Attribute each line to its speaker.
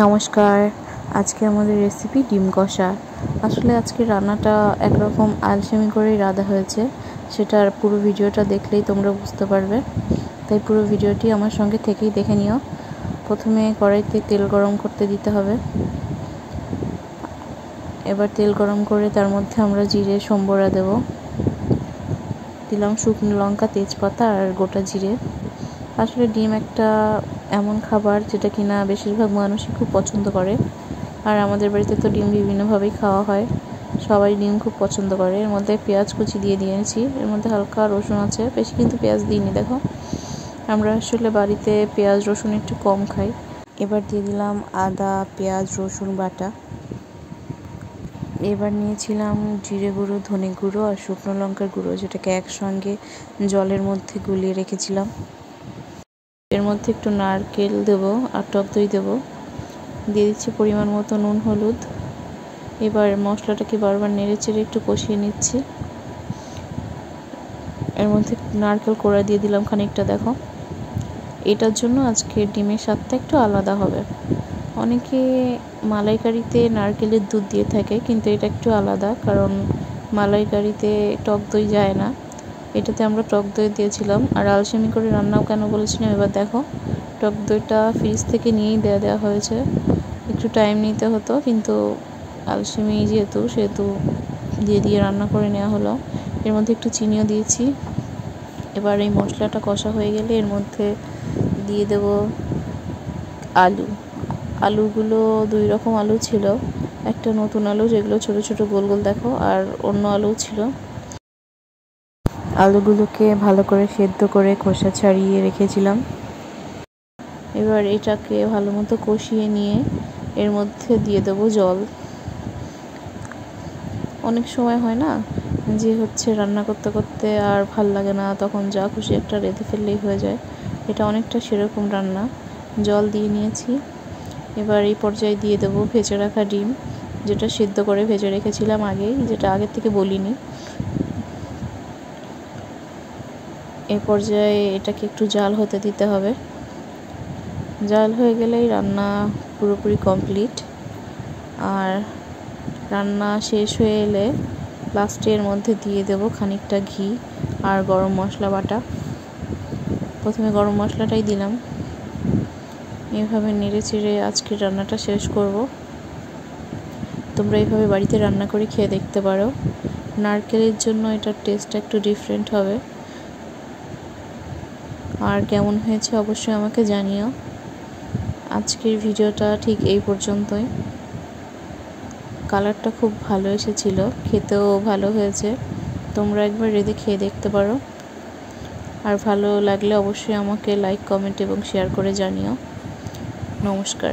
Speaker 1: নমস্কার। আজকে আমাদের রেসিপি ডিম কষা। আসলে আজকে রান্নাটা একরকম আলসেমি করেই রাঁধা হয়েছে, সেটার পুরো ভিডিওটা দেখলেই তোমরা বুঝতে পারবে। তাই পুরো ভিডিওটি আমার সঙ্গে থেকেই দেখে নিও। প্রথমে কড়াইতে তেল গরম করতে দিতে হবে। এবার তেল গরম করে তার মধ্যে আমরা জিরে সম্বরা দেব, দিলাম শুকনো লঙ্কা, তেজপাতা আর গোটা জিরে। আসলে ডিম একটা এমন খাবার যেটা কিনা বেশিরভাগ মানুষই খুব পছন্দ করে, আর আমাদের বাড়িতে তো ডিম বিভিন্নভাবেই খাওয়া হয়, সবাই ডিম খুব পছন্দ করে। এর মধ্যে পেঁয়াজ কুচি দিয়ে দিয়েছি, এর মধ্যে হালকা রসুন আছে, বেশি কিন্তু পেঁয়াজ দিইনি। দেখো, আমরা আসলে বাড়িতে পেঁয়াজ রসুন একটু কম খাই। এবার দিয়ে দিলাম আদা, পেঁয়াজ, রসুন বাটা। এবার নিয়েছিলাম জিরে গুঁড়ো, ধনে গুঁড়ো আর শুকনো লঙ্কার গুঁড়ো, যেটাকে একসঙ্গে জলের মধ্যে গুলিয়ে রেখেছিলাম। এর মধ্যে একটু নারকেল দেবো আর টক দই দেবো। দিয়ে দিচ্ছি পরিমাণ মতো নুন, হলুদ। এবার মশলাটাকে বারবার নেড়ে চেড়ে একটু কষিয়ে নিচ্ছি। এর মধ্যে নারকেল কোড়া দিয়ে দিলাম খানিকটা। দেখো, এটার জন্য আজকে ডিমের স্বাদটা একটু আলাদা হবে। অনেকে মালাইকারিতে নারকেলের দুধ দিয়ে থাকে, কিন্তু এটা একটু আলাদা, কারণ মালাইকারিতে টক দই যায় না, এটাতে আমরা টক দই দিয়েছিলাম। আর আলসেমি করে রান্নাও কেন বলেছিলাম, এবার দেখো, টক দইটা ফ্রিজ থেকে নিয়েই দেওয়া হয়েছে। একটু টাইম নিতে হতো, কিন্তু আলসেমি সেহেতু দিয়ে রান্না করে নেওয়া হলো। এর মধ্যে একটু চিনিও দিয়েছি। এবার এই মশলাটা কষা হয়ে গেলে এর মধ্যে দিয়ে দেব আলুগুলো। 2 রকম আলু ছিল, একটা নতুন আলু যেগুলো ছোট ছোট গোল গোল দেখো, আর অন্য আলু ছিল। আলুগুলোকে ভালো করে সেদ্ধ করে খোসা ছাড়িয়ে রেখেছিলাম। এবার এটাকে ভালো মতো কষিয়ে নিয়ে এর মধ্যে দিয়ে দেবো জল। অনেক সময় হয় না যে রান্না করতে করতে আর ভাল লাগে না, তখন যা খুশি একটা রেঁধে ফেললেই হয়ে যায়। এটা অনেকটা সেরকম রান্না। জল দিয়ে নিয়েছি। এবার এই পর্যায়ে দিয়ে দেবো ভেজে রাখা ডিম, যেটা সিদ্ধ করে ভেজে রেখেছিলাম আগেই, যেটা আগের থেকে বলিনি। এই পর্যায়ে এটাকে একটু জাল হতে দিতে হবে। জাল হয়ে গেলেই রান্না পুরোপুরি কমপ্লিট। আর রান্না শেষ হয়ে এলে লাস্টে এর মধ্যে দিয়ে দেবো খানিকটা ঘি আর গরম মশলা বাটা। প্রথমে গরম মশলাটাই দিলাম। এইভাবে নেড়ে চেড়ে আজকের রান্নাটা শেষ করব। তোমরা এইভাবে বাড়িতে রান্না করে খেয়ে দেখতে পারো। নারকেলের জন্য এটার টেস্টটা একটু ডিফারেন্ট হবে। আর কেমন হয়েছে অবশ্যই আমাকে জানিও। আজকের ভিডিওটা ঠিক এই পর্যন্তই। কালারটা খুব ভালো এসেছিল, খেতেও ভালো হয়েছে। তোমরা একবার রেঁধে খেয়ে দেখতে পারো। আর ভালো লাগলে অবশ্যই আমাকে লাইক, কমেন্ট এবং শেয়ার করে জানিও। নমস্কার।